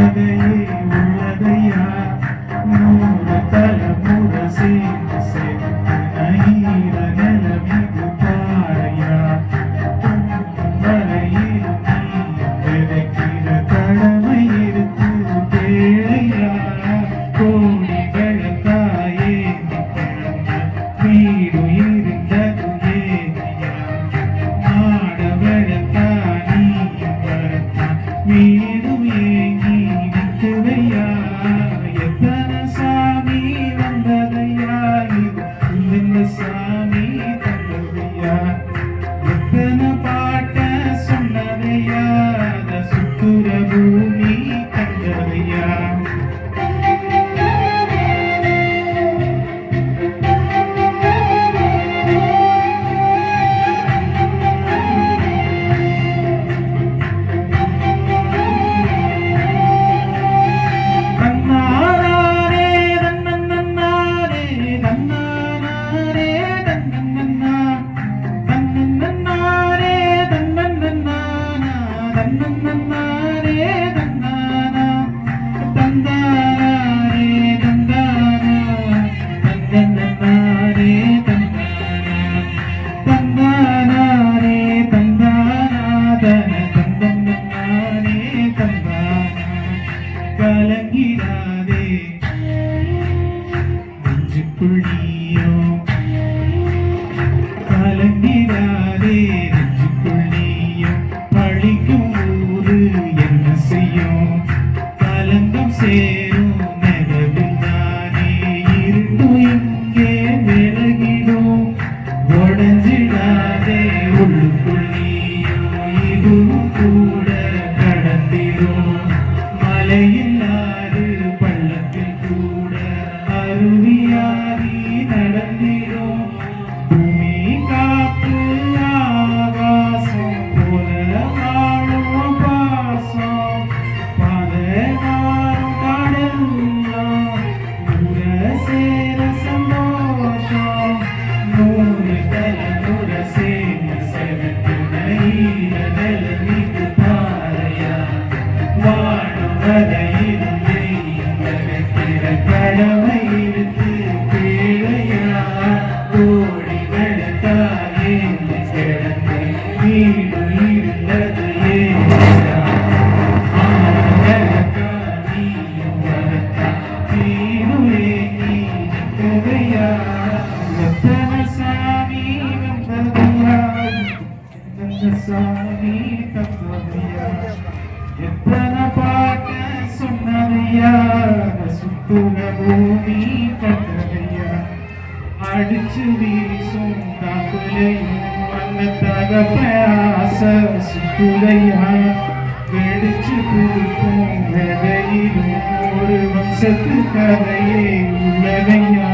கதையே உள்ளதையா நூறு தலைமுறை சேர்ந்து சேர்த்து நயிர நிலமிகு பாறையா வரையில் நீ விதைக்கிற கடமை இருக்கு தேழையா கோடிகளுக்காயே வீடு இருந்தது ஏனியா மாட வெள்ளத்தா நீ வரத்தா வீடும் ஏங்கி நிற்குதையா எத்தனை சாமி வந்ததையா இது இந்த சாமி தந்ததையா எத்தனை பாட்ட சொன்னதையா அத சுத்துற பூமி கண்டதையா கலங்கிடாதே நெஞ்சுக்குள் நீயும் கலங்கிடாதே நெஞ்சுக்குள் நீயும் பழிக்கும் ஊரு என்ன செய்யும் கலங்கம் சேரும் நிலவில் தானே இருட்டும் இங்கே விலகிடும் உடஞ்சிடாதே உள்ளுக்குள் நீயும் இதுவும் கூட கடந்திடும் மலையில்லாது பள்ளத்தில் கூட அருவியாரி நடந்திடும் பூமி காத்து ஆகாசம் போல வாழும் பாசம் பதகாரம் கடலாம் கூட சேர சந்தோஷம் நூறு தலைமுறை சேர்ந்து செவத்து நயிர நிலமிகு பாறையா வாழும் வரையிலும் நினைக்கிற கடமை இருக்கு பேழையா கோடி வெள்ளத்தாயே கிடந்து வீடு இருந்தது ஏழையா நீயும் வரத்தா வீடுவே நீ நிற்கதையா எத்தனை சாமி வந்ததையா எத்தனை சாமி தந்ததையா எத்தனை பாட்ட சொன்னதையா சுத்துற பூமி கண்டதையா அடிச்சு வீசும் காக்குலையும் அந்த தகப்ப ஆசை சுத்துதையா வெடிச்சு கொடுக்கும் விதையிலும் ஒரு வம்சத்து கதையே உள்ளதையா